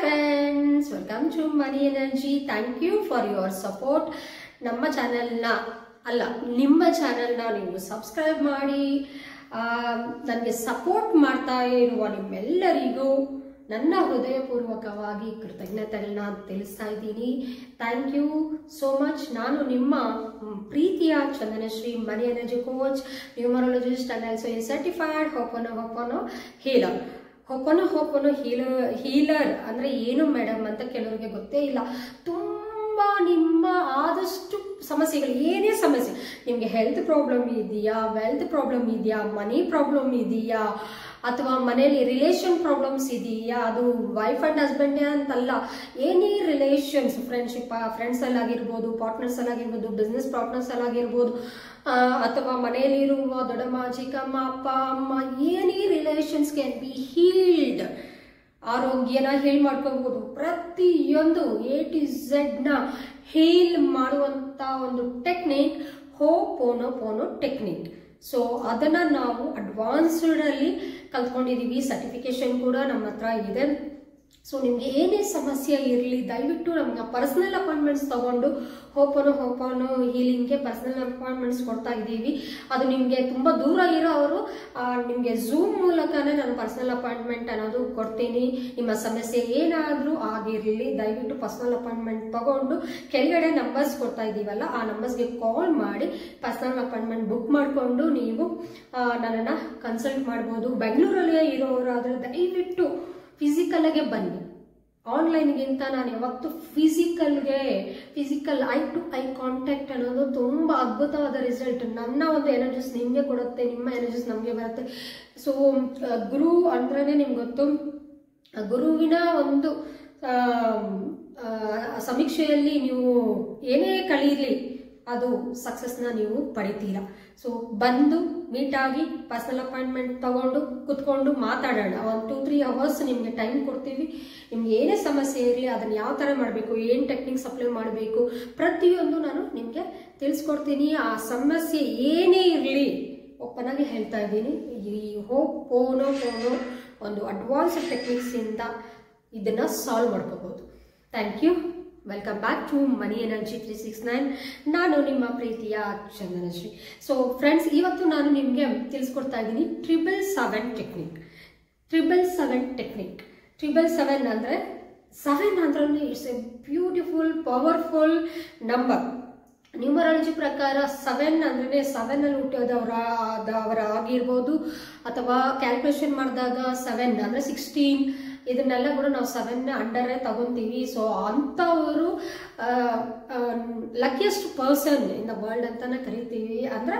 friends, welcome to Money Energy. Thank you for your support. ನಮ್ಮ ಚಾನೆಲ್ನ ಅಲ್ಲ ನಿಮ್ಮ ಚಾನೆಲ್ನ ನೀವು ಸಬ್ಸ್ಕ್ರೈಬ್ ಮಾಡಿ ನನಗೆ ಸಪೋರ್ಟ್ ಮಾಡ್ತಾ ಇರುವ ನಿಮ್ಮೆಲ್ಲರಿಗೂ ನನ್ನ ಹೃದಯಪೂರ್ವಕವಾಗಿ ಕೃತಜ್ಞತೆಗಳನ್ನ ತಿಳಿಸ್ತಾ ಇದ್ದೀನಿ. Thank you so much. ನಾನು ನಿಮ್ಮ ಪ್ರೀತಿಯ Chandanashree money energy coach, numerologist and also a certified Ho'oponopono healer. Ho'oponopono healer ಅಂದರೆ ಏನು ಮೇಡಮ್ ಅಂತ ಕೆಲವರಿಗೆ ಗೊತ್ತೇ ಇಲ್ಲ. ತುಂಬ ನಿಮ್ಮ ಆದಷ್ಟು ಸಮಸ್ಯೆಗಳು, ಏನೇ ಸಮಸ್ಯೆ, ನಿಮಗೆ ಹೆಲ್ತ್ ಪ್ರಾಬ್ಲಮ್ ಇದೆಯಾ, ವೆಲ್ತ್ ಪ್ರಾಬ್ಲಮ್ ಇದೆಯಾ, ಮನಿ ಪ್ರಾಬ್ಲಮ್ ಇದೆಯಾ, ಅಥವಾ ಮನೆಯಲ್ಲಿ ರಿಲೇಷನ್ ಪ್ರಾಬ್ಲಮ್ಸ್ ಇದೆಯಾ, ಅದು ವೈಫ್ ಅಂಡ್ ಹಸ್ಬೆಂಡೇ ಅಂತಲ್ಲ, ಎನಿ ರಿಲೇಷನ್ಸ್, ಫ್ರೆಂಡ್ಸ್ ಅಲ್ಲಾಗಿರ್ಬೋದು, ಪಾರ್ಟ್ನರ್ಸ್ ಅಲ್ಲಾಗಿರ್ಬೋದು, ಬಿಸ್ನೆಸ್ ಪಾರ್ಟ್ನರ್ಸ್ ಅಲ್ಲಾಗಿರ್ಬೋದು, ಅಥವಾ ಮನೆಯಲ್ಲಿರುವ ದೊಡ್ಡಮ್ಮ, ಚಿಕ್ಕಮ್ಮ, ಅಪ್ಪ, ಅಮ್ಮ, any relations can be healed. ಆರೋಗ್ಯನ ಹೀಲ್ ಮಾಡ್ಕೋಬಹುದು. ಪ್ರತಿಯೊಂದು A to Z ನ ಹೀಲ್ ಮಾಡುವಂತ ಒಂದು ಟೆಕ್ನಿಕ್ ಹೋಪೋನೋಪೋನೋ ಟೆಕ್ನಿಕ್. ಸೊ ಅದನ್ನ ನಾವು ಅಡ್ವಾನ್ಸ್ಡ್ ಅಲ್ಲಿ ಕಲ್ತ್ಕೊಂಡಿದೀವಿ. ಸರ್ಟಿಫಿಕೇಶನ್ ಕೂಡ ನಮ್ಮ ಹತ್ರ ಇದೆ. ಸೊ ನಿಮ್ಗೆ ಏನೇ ಸಮಸ್ಯೆ ಇರಲಿ, ದಯವಿಟ್ಟು ನಮ್ಗೆ ಪರ್ಸನಲ್ ಅಪಾಯಿಂಟ್ಮೆಂಟ್ಸ್ ತಗೊಂಡು ಹೋಪನೋ ಹೀಲಿಂಗ್ಗೆ ಪರ್ಸನಲ್ ಅಪಾಯಿಂಟ್ಮೆಂಟ್ಸ್ ಕೊಡ್ತಾ ಇದ್ದೀವಿ. ಅದು ನಿಮಗೆ ತುಂಬ ದೂರ ಇರೋರು ನಿಮಗೆ ಝೂಮ್ ಮೂಲಕನೇ ನಾನು ಪರ್ಸನಲ್ ಅಪಾಯಿಂಟ್ಮೆಂಟ್ ಅನ್ನೋದು ಕೊಡ್ತೀನಿ. ನಿಮ್ಮ ಸಮಸ್ಯೆ ಏನಾದರೂ ಆಗಿರಲಿ, ದಯವಿಟ್ಟು ಪರ್ಸನಲ್ ಅಪಾಯಿಂಟ್ಮೆಂಟ್ ತಗೊಂಡು ಕೆಳಗಡೆ ನಂಬರ್ಸ್ ಕೊಡ್ತಾ ಇದ್ದೀವಲ್ಲ, ಆ ನಂಬರ್ಸ್ಗೆ ಕಾಲ್ ಮಾಡಿ ಪರ್ಸನಲ್ ಅಪಾಯಿಂಟ್ಮೆಂಟ್ ಬುಕ್ ಮಾಡಿಕೊಂಡು ನೀವು ನನ್ನನ್ನು ಕನ್ಸಲ್ಟ್ ಮಾಡ್ಬೋದು. ಬೆಂಗಳೂರಲ್ಲೇ ಇರೋರಾದರೆ ದಯವಿಟ್ಟು ಫಿಸಿಕಲ್ಗೆ ಬನ್ನಿ. ಆನ್ಲೈನ್ಗಿಂತ ನಾನು ಯಾವತ್ತು physical eye to eye contact ಅನ್ನೋದು ತುಂಬ ಅದ್ಭುತವಾದ ರಿಸಲ್ಟ್. ನನ್ನ ಒಂದು ಎನರ್ಜೀಸ್ ನಿಮಗೆ ಕೊಡುತ್ತೆ, ನಿಮ್ಮ ಎನರ್ಜೀಸ್ ನಮಗೆ ಬರುತ್ತೆ. ಸೊ ಗುರು ಅಂದ್ರೆ ನಿಮ್ಗೆ ಗೊತ್ತು, ಗುರುವಿನ ಒಂದು ಸಮೀಕ್ಷೆಯಲ್ಲಿ ನೀವು ಏನೇ ಕಳೀಲಿ ಅದು ಸಕ್ಸಸ್ನ ನೀವು ಪಡಿತೀರಾ. ಸೊ ಬಂದು ಮೀಟ್ ಆಗಿ ಪರ್ಸನಲ್ ಅಪಾಯಿಂಟ್ಮೆಂಟ್ ತಗೊಂಡು ಕುತ್ಕೊಂಡು ಮಾತಾಡೋಣ. 1-2-3 ಅವರ್ಸ್ ನಿಮಗೆ ಟೈಮ್ ಕೊಡ್ತೀವಿ. ನಿಮ್ಗೆ ಏನೇ ಸಮಸ್ಯೆ ಇರಲಿ, ಅದನ್ನು ಯಾವ ಥರ ಮಾಡಬೇಕು, ಏನು ಟೆಕ್ನಿಕ್ಸ್ ಅಪ್ಲೈ ಮಾಡಬೇಕು, ಪ್ರತಿಯೊಂದು ನಾನು ನಿಮಗೆ ತಿಳಿಸ್ಕೊಡ್ತೀನಿ. ಆ ಸಮಸ್ಯೆ ಏನೇ ಇರಲಿ ಓಪನ್ ಆಗಿ ಹೇಳ್ತಾ ಇದ್ದೀನಿ. ಈ ಹೋಪೋನೋ ಒಂದು ಅಡ್ವಾನ್ಸ್ ಟೆಕ್ನಿಕ್ಸಿಂದ ಇದನ್ನು ಸಾಲ್ವ್ ಮಾಡ್ಕೋಬಹುದು. Thank you. Welcome back to money energy 369. ನಾನು ನಿಮ್ಮ ಪ್ರೀತಿಯ ಚಂದನಶ್ರೀ. ಸೊ ಫ್ರೆಂಡ್ಸ್, ಇವತ್ತು ನಾನು ನಿಮಗೆ ತಿಳಿಸ್ಕೊಡ್ತಾ ಇದ್ದೀನಿ 777 ಟೆಕ್ನಿಕ್. 777 ಅಂದರೆ 7 ಅಂದ್ರೆ it's A beautiful powerful number. Numerology ಪ್ರಕಾರ 7 ಅಂದ್ರೆ 7 ಅಲ್ಲಿ ಹುಟ್ಟಿದವರ ಆಗಿರ್ಬೋದು, ಅಥವಾ ಕ್ಯಾಲ್ಕುಲೇಷನ್ ಮಾಡಿದಾಗ 7 ಅಂದ್ರೆ 16, ಇದನ್ನೆಲ್ಲ ಕೂಡ ನಾವು 7 ಅಂಡರೇ ತಗೊಂತೀವಿ. ಸೊ ಅಂಥವರು luckiest person in the world ಅಂತಾನೆ ಕರಿತೀವಿ. ಅಂದ್ರೆ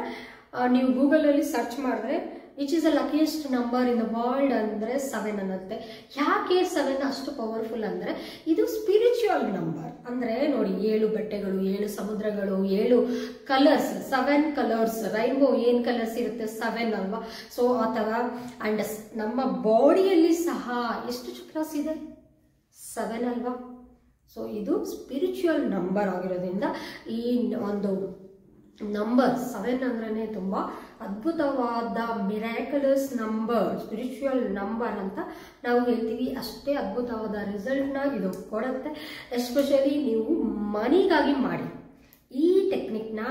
ನೀವು ಗೂಗಲಲ್ಲಿ ಸರ್ಚ್ ಮಾಡಿದ್ರೆ which is a luckiest number in the world ಅಂದರೆ 7 ಅನ್ನತ್ತೆ. ಯಾಕೆ 7 ಅಷ್ಟು ಪವರ್ಫುಲ್ ಅಂದರೆ ಇದು ಸ್ಪಿರಿಚುವಲ್ ನಂಬರ್. ಅಂದರೆ ನೋಡಿ, 7 ಬೆಟ್ಟಗಳು, 7 ಸಮುದ್ರಗಳು, 7 ಕಲರ್ಸ್, 7 ಕಲರ್ಸ್, ರೈನ್ಬೋ ಏನು ಕಲರ್ಸ್ ಇರುತ್ತೆ 7 ಅಲ್ವಾ. ಸೊ ಅಥವಾ ಅಂಡ್ ನಮ್ಮ ಬಾಡಿಯಲ್ಲಿ ಸಹ ಎಷ್ಟು ಚಕ್ರಾಸ್ ಇದೆ 7 ಅಲ್ವಾ. ಸೊ ಇದು ಸ್ಪಿರಿಚುವಲ್ ನಂಬರ್ ಆಗಿರೋದ್ರಿಂದ ಈ ಒಂದು ನಂಬರ್ 7 ಅಂದ್ರೆ ತುಂಬ ಅದ್ಭುತವಾದ ಮಿರಾಕಲಸ್ ನಂಬರ್, ಸ್ಪಿರಿಚುವಲ್ ನಂಬರ್ ಅಂತ ನಾವು ಹೇಳ್ತೀವಿ. ಅಷ್ಟೇ ಅದ್ಭುತವಾದ ರಿಸಲ್ಟ್ನ ಇದು ಕೊಡುತ್ತೆ. ಎಸ್ಪೆಷಲಿ ನೀವು ಮನಿಗಾಗಿ ಮಾಡಿ ಈ ಟೆಕ್ನಿಕ್ನ.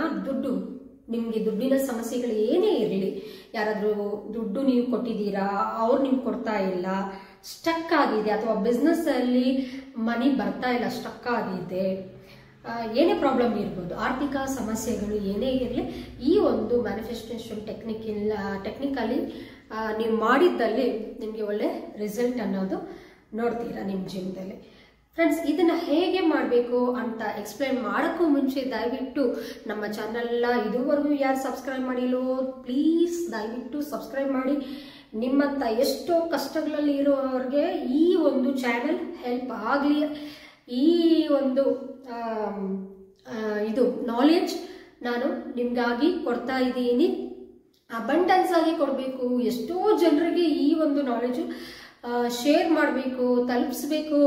ನಿಮಗೆ ದುಡ್ಡಿನ ಸಮಸ್ಯೆಗಳು ಏನೇ ಇರಲಿ, ಯಾರಾದರೂ ದುಡ್ಡು ನೀವು ಕೊಟ್ಟಿದ್ದೀರಾ, ಅವ್ರು ನಿಮ್ಗೆ ಕೊಡ್ತಾ ಇಲ್ಲ, ಸ್ಟಕ್ ಆಗಿದೆ, ಅಥವಾ ಬಿಸ್ನೆಸ್ಸಲ್ಲಿ ಮನಿ ಬರ್ತಾ ಇಲ್ಲ, ಸ್ಟಕ್ ಆಗಿದೆ, ಏನೇ ಪ್ರಾಬ್ಲಮ್ ಇರ್ಬೋದು, ಆರ್ಥಿಕ ಸಮಸ್ಯೆಗಳು ಏನೇ ಇರಲಿ, ಈ ಒಂದು ಮ್ಯಾನಿಫೆಸ್ಟೇಷನ್ ಟೆಕ್ನಿಕಲ್ಲಿ ನೀವು ಮಾಡಿದ್ದಲ್ಲಿ ನಿಮಗೆ ಒಳ್ಳೆ ರಿಸಲ್ಟ್ ಅನ್ನೋದು ನೋಡ್ತೀರಾ ನಿಮ್ಮ ಜೀವನದಲ್ಲಿ. ಫ್ರೆಂಡ್ಸ್, ಇದನ್ನು ಹೇಗೆ ಮಾಡಬೇಕು ಅಂತ ಎಕ್ಸ್ಪ್ಲೈನ್ ಮಾಡೋಕ್ಕೂ ಮುಂಚೆ ದಯವಿಟ್ಟು ನಮ್ಮ ಚಾನಲ್ನ ಇದುವರೆಗೂ ಯಾರು ಸಬ್ಸ್ಕ್ರೈಬ್ ಮಾಡಿಲ್ಲೋ ಪ್ಲೀಸ್ ದಯವಿಟ್ಟು ಸಬ್ಸ್ಕ್ರೈಬ್ ಮಾಡಿ. ನಿಮ್ಮಂಥ ಎಷ್ಟೋ ಕಷ್ಟಗಳಲ್ಲಿ ಇರೋರಿಗೆ ಈ ಒಂದು ಚಾನಲ್ ಹೆಲ್ಪ್ ಆಗಲಿ. ಈ ಒಂದು ಇದು ನಾಲೆಡ್ಜ್ ನಾನು ನಿಮಗಾಗಿ ಕೊಡ್ತಾ ಇದ್ದೀನಿ. ಅಬಂಡೆನ್ಸ್ ಆಗಿ ಕೊಡಬೇಕು. ಎಷ್ಟೋ ಜನರಿಗೆ ಈ ಒಂದು ನಾಲೆಡ್ಜು ಶೇರ್ ಮಾಡಬೇಕು, ತಲುಪಿಸ್ಬೇಕು.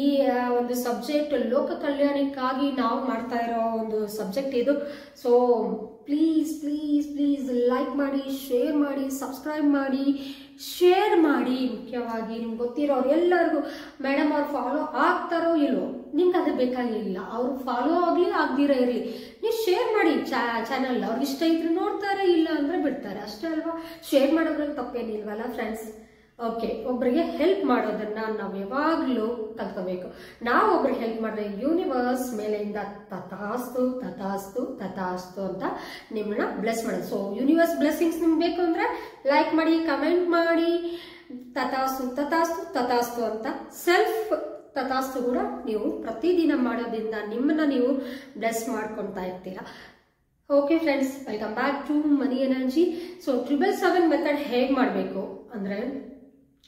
ಈ ಒಂದು ಸಬ್ಜೆಕ್ಟ್ ಲೋಕ ಕಲ್ಯಾಣಕ್ಕಾಗಿ ನಾವು ಮಾಡ್ತಾ ಇರೋ ಒಂದು ಸಬ್ಜೆಕ್ಟ್ ಇದು. So please please please like ಮಾಡಿ, ಶೇರ್ ಮಾಡಿ, ಸಬ್ಸ್ಕ್ರೈಬ್ ಮಾಡಿ, ಶೇರ್ ಮಾಡಿ. ಮುಖ್ಯವಾಗಿ ನಿಮ್ಗೆ ಗೊತ್ತಿರೋರು ಎಲ್ಲರಿಗೂ. ಮೇಡಮ್ ಅವ್ರು ಫಾಲೋ ಆಗ್ತಾರೋ ಇಲ್ವೋ ನಿಮ್ಗೆ ಅದು ಬೇಕಾಗಿಲ್ಲ, ಅವ್ರು ಫಾಲೋ ಆಗಲಿ ಆಗದಿರೋ ಇರಲಿ, ನೀವು ಶೇರ್ ಮಾಡಿ ಚಾನಲ್. ಅವ್ರಿಗೆ ಇಷ್ಟ ಇದ್ರೆ ನೋಡ್ತಾರೆ, ಇಲ್ಲ ಅಂದ್ರೆ ಬಿಡ್ತಾರೆ, ಅಷ್ಟೇ ಅಲ್ವಾ. ಶೇರ್ ಮಾಡೋದ್ರಲ್ಲಿ ತಪ್ಪೇನಿಲ್ವಲ್ಲ ಫ್ರೆಂಡ್ಸ್. ಓಕೆ, ಒಬ್ಬರಿಗೆ ಹೆಲ್ಪ್ ಮಾಡೋದನ್ನ ನಾವು ಯಾವಾಗಲೂ ಕಲ್ತ್ಕೋಬೇಕು. ನಾವು ಒಬ್ರಿಗೆ ಹೆಲ್ಪ್ ಮಾಡಿದ್ರೆ ಯೂನಿವರ್ಸ್ ಮೇಲೆಯಿಂದ ತಥಾಸ್ತು ತಥಾಸ್ತು ತಥಾಸ್ತು ಅಂತ ನಿಮ್ಮನ್ನ ಬ್ಲೆಸ್ ಮಾಡೋದು. ಸೊ ಯೂನಿವರ್ಸ್ ಬ್ಲೆಸ್ಸಿಂಗ್ಸ್ ನಿಮ್ಗೆ ಬೇಕು ಅಂದ್ರೆ ಲೈಕ್ ಮಾಡಿ, ಕಮೆಂಟ್ ಮಾಡಿ, ತಥಾಸ್ತು ತಥಾಸ್ತು ತಥಾಸ್ತು ಅಂತ ಸೆಲ್ಫ್ ತಥಾಸ್ತು ಕೂಡ ನೀವು ಪ್ರತಿದಿನ ಮಾಡೋದ್ರಿಂದ ನಿಮ್ಮನ್ನ ನೀವು ಬ್ಲೆಸ್ ಮಾಡ್ಕೊಳ್ತಾ ಇರ್ತೀರಾ. Okay friends, welcome back to money energy. So 777 method ಹೇಗೆ ಮಾಡಬೇಕು ಅಂದ್ರೆ,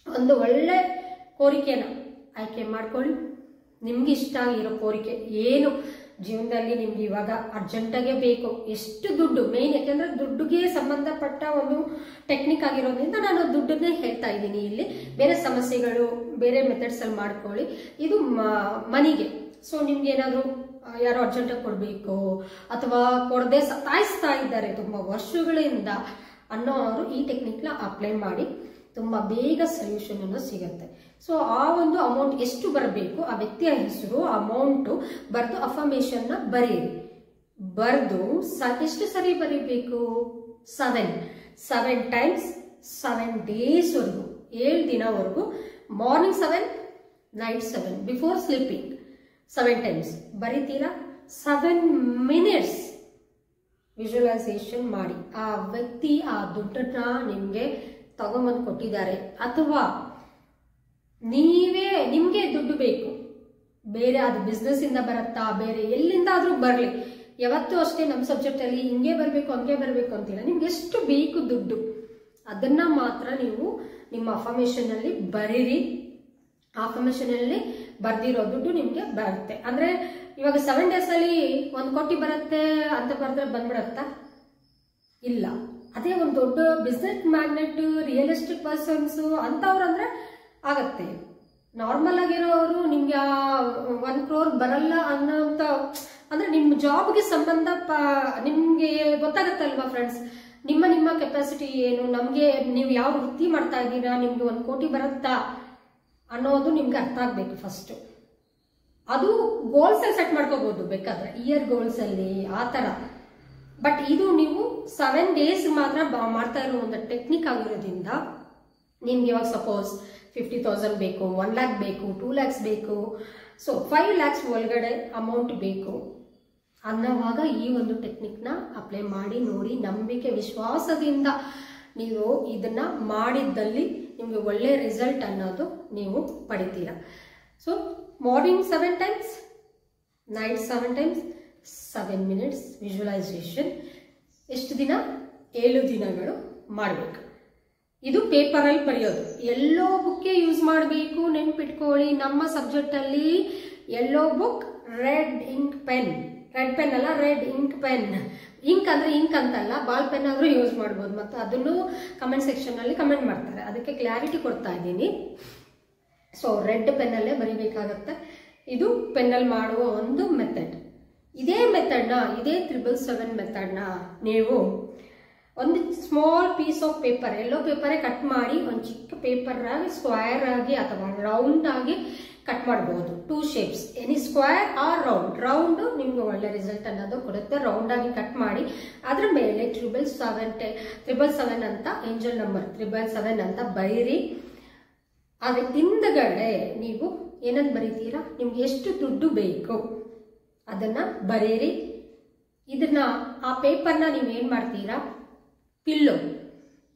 ಒಂದು ಒಳ್ಳೆ ಕೋರಿಕೆನ ಆಯ್ಕೆ ಮಾಡ್ಕೊಳ್ಳಿ. ನಿಮ್ಗೆ ಇಷ್ಟ ಆಗಿರೋ ಕೋರಿಕೆ ಏನು ಜೀವನದಲ್ಲಿ ನಿಮ್ಗೆ ಇವಾಗ ಅರ್ಜೆಂಟಾಗೆ ಬೇಕು, ಎಷ್ಟು ದುಡ್ಡು ಮೇನ್, ಯಾಕೆಂದ್ರೆ ದುಡ್ಡಿಗೆ ಸಂಬಂಧಪಟ್ಟ ಒಂದು ಟೆಕ್ನಿಕ್ ಆಗಿರೋದ್ರಿಂದ ನಾನು ದುಡ್ಡನ್ನೇ ಹೇಳ್ತಾ ಇದ್ದೀನಿ ಇಲ್ಲಿ. ಬೇರೆ ಸಮಸ್ಯೆಗಳು ಬೇರೆ ಮೆಥಡ್ಸ್ ಅಲ್ಲಿ ಮಾಡ್ಕೊಳ್ಳಿ. ಇದು ಮನಿಗೆ. ಸೊ ನಿಮ್ಗೆ ಏನಾದ್ರು ಯಾರೋ ಅರ್ಜೆಂಟಾಗಿ ಕೊಡಬೇಕು ಅಥವಾ ಕೊಡದೆ ಸತಾಯಿಸ್ತಾ ಇದ್ದಾರೆ ತುಂಬಾ ವರ್ಷಗಳಿಂದ ಅನ್ನೋರು ಈ ಟೆಕ್ನಿಕ್ನ ಅಪ್ಲೈ ಮಾಡಿ ತುಂಬಾ ಬೇಗ ಸೊಲ್ಯೂಷನ್ ಅನ್ನು ಸಿಗುತ್ತೆ. ಸೊ ಆ ಒಂದು ಅಮೌಂಟ್ ಎಷ್ಟು ಬರಬೇಕು, ಆ ವ್ಯಕ್ತಿಯ ಹೆಸರು, ಅಮೌಂಟ್ ಬರೆದು ಅಫರ್ಮೇಶನ್ ನ ಬರೀರಿ. ಬರೆದು ಎಷ್ಟು ಸರಿ ಬರೀಬೇಕು? 7 ಟೈಮ್ಸ್ 7 ಡೇಸ್ ವರೆಗೂ, 7 ದಿನವರೆಗೂ. Morning 7, night 7, before sleeping 7 times ಬರೀತೀರಾ. 7 ಮಿನಿಟ್ಸ್ ವಿಜುವಲೈಸೇಷನ್ ಮಾಡಿ. ಆ ವ್ಯಕ್ತಿ ಆ ದುಡ್ಡನ್ನ ನಿಮ್ಗೆ ತಗೊಂಬಂದು ಕೊಟ್ಟಿದ್ದಾರೆ, ಅಥವಾ ನಿಮ್ಗೆ ದುಡ್ಡು ಬೇಕು, ಬೇರೆ ಅದು ಬಿಸ್ನೆಸ್ ಇಂದ ಬರುತ್ತಾ, ಬೇರೆ ಎಲ್ಲಿಂದ ಆದ್ರೂ ಬರ್ಲಿ. ಯಾವತ್ತೂ ಅಷ್ಟೇ ನಮ್ಮ ಸಬ್ಜೆಕ್ಟ್ ಅಲ್ಲಿ ಹಿಂಗೆ ಬರ್ಬೇಕು ಹಂಗೆ ಬರ್ಬೇಕು ಅಂತಿಲ್ಲ. ನಿಮ್ಗೆ ಎಷ್ಟು ಬೇಕು ದುಡ್ಡು ಅದನ್ನ ಮಾತ್ರ ನೀವು ನಿಮ್ಮ ಅಫರ್ಮೇಶನ್ ಅಲ್ಲಿ ಬರೀರಿ. ಅಫರ್ಮೇಶನ್ ಅಲ್ಲಿ ಬರ್ದಿರೋ ದುಡ್ಡು ನಿಮ್ಗೆ ಬರುತ್ತೆ. ಅಂದ್ರೆ ಇವಾಗ 7 ಡೇಸ್ ಅಲ್ಲಿ 1 ಕೋಟಿ ಬರುತ್ತೆ ಅಂತ ಬರೆದ್ರೆ ಬಂದ್ಬಿಡತ್ತಾ? ಇಲ್ಲ. ಅದೇ ಒಂದು ದೊಡ್ಡ business magnet, real estate persons ಅಂತವ್ರಂದ್ರೆ ಆಗತ್ತೆ. ನಾರ್ಮಲ್ ಆಗಿರೋರು ನಿಮ್ಗೆ 1 crore ಬರಲ್ಲ ಅನ್ನೋಂತ, ಅಂದ್ರೆ ನಿಮ್ ಜಾಬ್ಗೆ ಸಂಬಂಧ ನಿಮ್ಗೆ ಗೊತ್ತಾಗತ್ತಲ್ವಾ ಫ್ರೆಂಡ್ಸ್, ನಿಮ್ಮ ಕೆಪಾಸಿಟಿ ಏನು, ನಮ್ಗೆ ನೀವು ಯಾವ ವೃತ್ತಿ ಮಾಡ್ತಾ ಇದ್ದೀರಾ, ನಿಮ್ಗೆ 1 ಕೋಟಿ ಬರುತ್ತಾ ಅನ್ನೋದು ನಿಮ್ಗೆ ಅರ್ಥ ಆಗ್ಬೇಕು ಫಸ್ಟ್. ಅದು ಗೋಲ್ಸ್ ಅಲ್ಲಿ ಸೆಟ್ ಮಾಡ್ಕೋಬಹುದು ಬೇಕಾದ್ರೆ, ಇಯರ್ ಗೋಲ್ಸ್ ಅಲ್ಲಿ ಆ ತರ. ಬಟ್ ಇದು ನೀವು 7 ಡೇಸ್ ಮಾತ್ರ ಮಾಡ್ತಾ ಇರೋ ಒಂದು ಟೆಕ್ನಿಕ್ ಆಗಿರೋದ್ರಿಂದ ನಿಮ್ಗೆ ಇವಾಗ ಸಪೋಸ್ 50,000 ಬೇಕು, 1 lakh ಬೇಕು, 2 lakhs ಬೇಕು, ಸೊ 5 lakhs ಒಳಗಡೆ ಅಮೌಂಟ್ ಬೇಕು ಅನ್ನೋವಾಗ ಈ ಒಂದು ಟೆಕ್ನಿಕ್ನ ಅಪ್ಲೈ ಮಾಡಿ ನೋಡಿ. ನಂಬಿಕೆ ವಿಶ್ವಾಸದಿಂದ ನೀವು ಇದನ್ನ ಮಾಡಿದ್ದಲ್ಲಿ ನಿಮ್ಗೆ ಒಳ್ಳೆ ರಿಸಲ್ಟ್ ಅನ್ನೋದು ನೀವು ಪಡಿತೀರಾ. So morning 7 times, night 7 times, 7 minutes visualisation. ಎಷ್ಟು ದಿನ? 7 ದಿನಗಳು ಮಾಡಬೇಕು. ಇದು ಪೇಪರ್ ಅಲ್ಲಿ ಬರೆಯೋದು. ಎಲ್ಲೋ ಬುಕ್ ಯೂಸ್ ಮಾಡಬೇಕು, ನೆನ್ಪಿಟ್ಕೊಳ್ಳಿ. ನಮ್ಮ ಸಬ್ಜೆಕ್ಟ್ ಅಲ್ಲಿ ಎಲ್ಲೋ book, red ink pen, red pen ಅಲ್ಲ, ರೆಡ್ ಇಂಕ್ ಪೆನ್. ಇಂಕ್ ಅಂದ್ರೆ ಇಂಕ್ ಅಂತಲ್ಲ, ಬಾಲ್ ಪೆನ್ ಆದ್ರೂ ಯೂಸ್ ಮಾಡ್ಬೋದು. ಮತ್ತು ಅದನ್ನು ಕಮೆಂಟ್ ಸೆಕ್ಷನ್ ಅಲ್ಲಿ ಕಮೆಂಟ್ ಮಾಡ್ತಾರೆ, ಅದಕ್ಕೆ ಕ್ಲಾರಿಟಿ ಕೊಡ್ತಾ ಇದ್ದೀನಿ. ಸೊ ರೆಡ್ ಪೆನ್ ಅಲ್ಲೇ ಬರಿಬೇಕಾಗತ್ತೆ. ಇದು ಪೆನ್ನಲ್ಲಿ ಮಾಡುವ ಒಂದು ಮೆಥಡ್. ಇದೇ ಮೆಥಡ್ನ, ಇದೇ 777 ಮೆಥಡ್ನ ನೀವು ಒಂದು ಸ್ಮಾಲ್ ಪೀಸ್ ಆಫ್ ಪೇಪರ್, ಎಲ್ಲೋ ಪೇಪರೇ ಕಟ್ ಮಾಡಿ ಒಂದು ಚಿಕ್ಕ ಪೇಪರ್ ಆಗಿ ಸ್ಕ್ವೇರ್ ಆಗಿ ಅಥವಾ ರೌಂಡ್ ಆಗಿ ಕಟ್ ಮಾಡಬಹುದು. 2 shapes, any square or round. Round ನಿಮ್ಗೆ ಒಳ್ಳೆ ರಿಸಲ್ಟ್ ಅನ್ನೋದು ಕೊಡುತ್ತೆ. ರೌಂಡ್ ಆಗಿ ಕಟ್ ಮಾಡಿ ಅದ್ರ ಮೇಲೆ 777 ಅಂತ ಏಂಜಲ್ ನಂಬರ್ 777 ಅಂತ ಬರೀರಿ. ಅದ್ರ ಹಿಂದಗಡೆ ನೀವು ಏನಂತ ಬರೀತೀರಾ, ನಿಮ್ಗೆ ಎಷ್ಟು ದುಡ್ಡು ಬೇಕು ಅದನ್ನ ಬರೀರಿ. ಇದನ್ನ, ಆ ಪೇಪರ್ನ ನೀವು ಏನ್ ಮಾಡ್ತೀರಾ,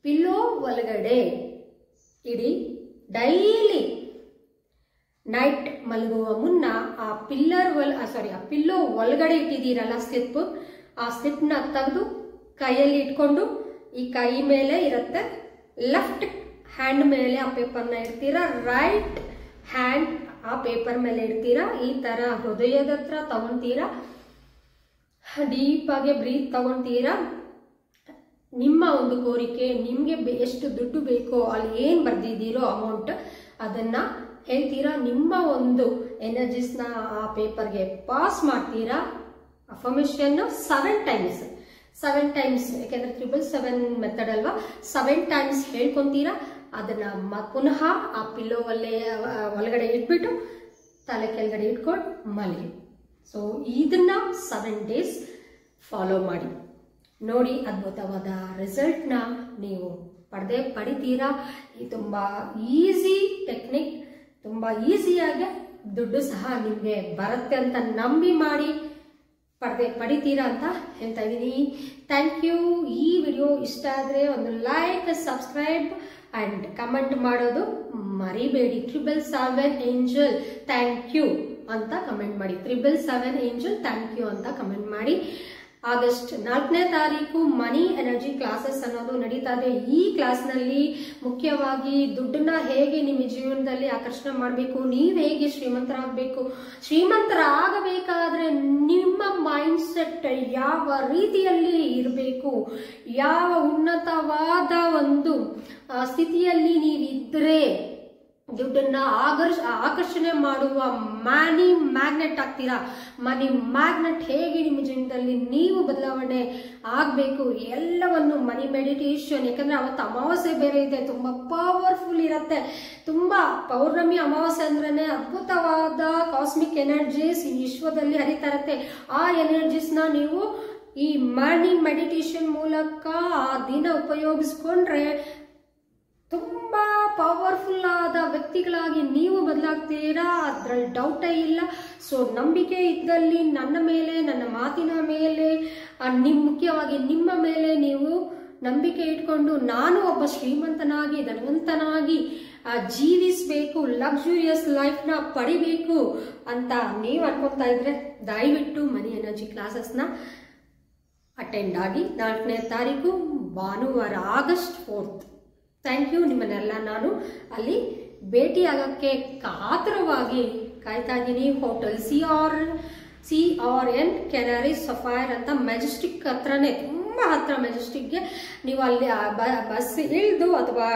ಪಿಲ್ಲೋ ಒಳಗಡೆ ಇಡಿ. ಡೈಲಿ ನೈಟ್ ಮಲಗುವ ಮುನ್ನ ಆ ಪಿಲ್ಲೋ ಒಳಗಡೆ ಇಟ್ಟಿದ್ದೀರಲ್ಲ ಸ್ಲಿಪ್, ಆ ಸ್ಲಿಪ್ನ ತೆಗೆದು ಕೈಯಲ್ಲಿ ಇಟ್ಕೊಂಡು, ಈ ಕೈ ಮೇಲೆ ಇರುತ್ತೆ, ಲೆಫ್ಟ್ ಹ್ಯಾಂಡ್ ಮೇಲೆ ಆ ಪೇಪರ್ನ ಇಡ್ತೀರಾ, ರೈಟ್ ಹ್ಯಾಂಡ್ ಆ ಪೇಪರ್ ಮೇಲೆ ಇಡ್ತೀರಾ. ಈ ತರ ಹೃದಯದ ಹತ್ರ ತಗೊಂತೀರಾ, ಡೀಪ್ ಆಗಿ ಬ್ರೀತ್ ತಗೊಂತೀರಾ. ನಿಮ್ಮ ಒಂದು ಕೋರಿಕೆ, ನಿಮ್ಗೆ ಎಷ್ಟು ದುಡ್ಡು ಬೇಕೋ ಅಲ್ಲಿ ಏನ್ ಬರ್ದಿದ್ದೀರೋ ಅಮೌಂಟ್ ಅದನ್ನ ಹೇಳ್ತೀರಾ, ನಿಮ್ಮ ಒಂದು ಎನರ್ಜೀಸ್ನ ಆ ಪೇಪರ್ಗೆ ಪಾಸ್ ಮಾಡ್ತೀರಾ. ಅಫರ್ಮೇಷನ್ 7 ಟೈಮ್ಸ್, ಯಾಕೆಂದ್ರೆ 777 ಮೆಥಡ್ ಅಲ್ವಾ, 7 ಟೈಮ್ಸ್ ಹೇಳ್ಕೊಂತೀರಾ. ಅದನ್ನ ಪುನಃ ಆ ಪಿಲ್ಲೋ ಒಳಗಡೆ ಇಟ್ಬಿಟ್ಟು ತಲೆ ಕೆಳಗಡೆ ಇಟ್ಕೊಂಡು ಮಲಗಿ. ಸೊ ಇದನ್ನ 7 ಡೇಸ್ ಫಾಲೋ ಮಾಡಿ ನೋಡಿ, ಅದ್ಭುತವಾದ ರಿಸಲ್ಟ್ನ ನೀವು ಪಡಿತೀರಾ. ಈ ತುಂಬಾ ಈಸಿ ಟೆಕ್ನಿಕ್, ತುಂಬಾ ಈಸಿಯಾಗಿ ದುಡ್ಡು ಸಹ ನಿಮಗೆ ಬರುತ್ತೆ ಅಂತ ನಂಬಿ ಮಾಡಿ ಪಡಿತೀರಾ ಅಂತ ಹೇಳ್ತಾ ಇದ್ದೀನಿ. Thank you. ಈ ವಿಡಿಯೋ ಇಷ್ಟ ಆದರೆ ಒಂದು ಲೈಕ್, ಸಬ್ಸ್ಕ್ರೈಬ್ ಅಂಡ್ ಕಮೆಂಟ್ ಮಾಡೋದು ಮರಿಬೇಡಿ. 777 ಏಂಜಲ್ ಥ್ಯಾಂಕ್ ಯು ಅಂತ ಕಮೆಂಟ್ ಮಾಡಿ. 777 ಏಂಜಲ್ ಥ್ಯಾಂಕ್ ಯು ಅಂತ ಕಮೆಂಟ್ ಮಾಡಿ. ಆಗಸ್ಟ್ 4ನೇ ತಾರೀಕು ಮನಿ ಎನರ್ಜಿ ಕ್ಲಾಸಸ್ ಅನ್ನೋದು ನಡೀತಾ ಇದೆ. ಈ ಕ್ಲಾಸ್ನಲ್ಲಿ ಮುಖ್ಯವಾಗಿ ದುಡ್ಡನ್ನ ಹೇಗೆ ನಿಮ್ಮ ಜೀವನದಲ್ಲಿ ಆಕರ್ಷಣೆ ಮಾಡಬೇಕು, ನೀವು ಹೇಗೆ ಶ್ರೀಮಂತರಾಗಬೇಕಾದ್ರೆ ನಿಮ್ಮ ಮೈಂಡ್ ಸೆಟ್ ಯಾವ ರೀತಿಯಲ್ಲಿ ಇರಬೇಕು, ಯಾವ ಉನ್ನತವಾದ ಒಂದು ಸ್ಥಿತಿಯಲ್ಲಿ ನೀವಿದ್ರೆ ದುಡ್ಡನ್ನ ಆಕರ್ಷಣೆ ಮಾಡುವ ಮನಿ ಮ್ಯಾಗ್ನೆಟ್ ಆಗ್ತೀರಾ. ಮನಿ ಮ್ಯಾಗ್ನೆಟ್ ಹೇಗೆ ನಿಮ್ಮ ಜೀವನದಲ್ಲಿ ನೀವು ಬದಲಾವಣೆ ಆಗಬೇಕು ಎಲ್ಲವನ್ನು ಮನಿ ಮೆಡಿಟೇಷನ್, ಯಾಕಂದ್ರೆ ಅವತ್ತು ಅಮಾವಾಸ್ಯೆ ಬೇರೆ ಇದೆ, ತುಂಬಾ ಪವರ್ಫುಲ್ ಇರುತ್ತೆ. ತುಂಬಾ ಪೌರ್ಣಮಿ ಅಮಾವಾಸ್ಯೆ ಅಂದ್ರೇನೆ ಅದ್ಭುತವಾದ ಕಾಸ್ಮಿಕ್ ಎನರ್ಜೀಸ್ ಈ ವಿಶ್ವದಲ್ಲಿ ಹರಿತಾ ಇರುತ್ತೆ. ಆ ಎನರ್ಜೀಸ್ನ ನೀವು ಈ ಮನಿ ಮೆಡಿಟೇಷನ್ ಮೂಲಕ ಆ ದಿನ ಉಪಯೋಗಿಸ್ಕೊಂಡ್ರೆ ತುಂಬಾ ಪವರ್ಫುಲ್ ಆದ ವ್ಯಕ್ತಿಗಳಾಗಿ ನೀವು ಬದಲಾಗ್ತೀರಾ, ಅದ್ರಲ್ಲಿ ಡೌಟೇ ಇಲ್ಲ. ಸೊ ನಂಬಿಕೆ ಇದ್ದಲ್ಲಿ ನನ್ನ ಮೇಲೆ, ನನ್ನ ಮಾತಿನ ಮೇಲೆ, ಮುಖ್ಯವಾಗಿ ನಿಮ್ಮ ಮೇಲೆ ನೀವು ನಂಬಿಕೆ ಇಟ್ಕೊಂಡು ನಾನು ಒಬ್ಬ ಶ್ರೀಮಂತನಾಗಿ ಧನವಂತನಾಗಿ ಜೀವಿಸಬೇಕು, ಲಕ್ಸುರಿಯಸ್ ಲೈಫ್ನ ಪಡಿಬೇಕು ಅಂತ ನೀವು ಅನ್ಕೊಂತಾ ಇದ್ರೆ ದಯವಿಟ್ಟು ಮನಿ ಎನರ್ಜಿ ಕ್ಲಾಸಸ್ನ ಅಟೆಂಡ್ ಆಗಿ. 4ನೇ ತಾರೀಕು ಭಾನುವಾರ, ಆಗಸ್ಟ್ 4th. Thank you. ನಿಮ್ಮನ್ನೆಲ್ಲ ನಾನು ಅಲ್ಲಿ ಭೇಟಿ ಆಗಕ್ಕೆ ಕಾತರವಾಗಿ ಕಾಯ್ತಾ ಇದ್ದೀನಿ. ಹೋಟೆಲ್ CRN ಕೆನರಿ ಸಫೈರ್ ಅಂತ ಮೆಜೆಸ್ಟಿಕ್ ಹತ್ರನೇ, ತುಂಬಾ ಹತ್ರ ಮೆಜೆಸ್ಟಿಕ್ಗೆ. ನೀವು ಅಲ್ಲಿ ಬಸ್ ಇಳಿದು ಅಥವಾ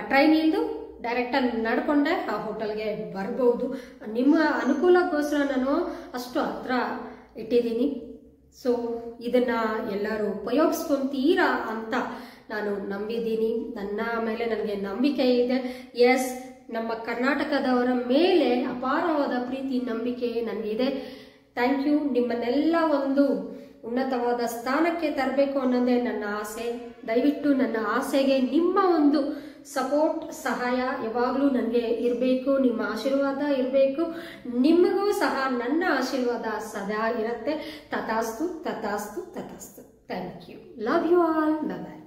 ಟ್ರೈನ್ ಇಳಿದು ಡೈರೆಕ್ಟ್ ಆಗಿ ನಡ್ಕೊಂಡೆ ಆ ಹೋಟೆಲ್ಗೆ ಬರ್ಬೋದು. ನಿಮ್ಮ ಅನುಕೂಲಕ್ಕೋಸ್ಕರ ನಾನು ಅಷ್ಟು ಹತ್ರ ಇಟ್ಟಿದ್ದೀನಿ. ಸೊ ಇದನ್ನ ಎಲ್ಲರೂ ಉಪಯೋಗಿಸ್ಕೊಂತೀರಾ ಅಂತ ನಾನು ನಂಬಿದ್ದೀನಿ. ನನ್ನ ಮೇಲೆ ನನಗೆ ನಂಬಿಕೆ ಇದೆ. ಎಸ್, ನಮ್ಮ ಕರ್ನಾಟಕದವರ ಮೇಲೆ ಅಪಾರವಾದ ಪ್ರೀತಿ, ನಂಬಿಕೆ ನನಗಿದೆ. Thank you. ನಿಮ್ಮನ್ನೆಲ್ಲ ಒಂದು ಉನ್ನತವಾದ ಸ್ಥಾನಕ್ಕೆ ತರಬೇಕು ಅನ್ನೋದೇ ನನ್ನ ಆಸೆ. ದಯವಿಟ್ಟು ನನ್ನ ಆಸೆಗೆ ನಿಮ್ಮ ಒಂದು ಸಪೋರ್ಟ್, ಸಹಾಯ ಯಾವಾಗಲೂ ನನಗೆ ಇರಬೇಕು. ನಿಮ್ಮ ಆಶೀರ್ವಾದ ಇರಬೇಕು. ನಿಮಗೂ ಸಹ ನನ್ನ ಆಶೀರ್ವಾದ ಸದಾ ಇರುತ್ತೆ. ತಥಾಸ್ತು, ತಥಾಸ್ತು, ತಥಾಸ್ತು. Thank you. Love you all. Bye.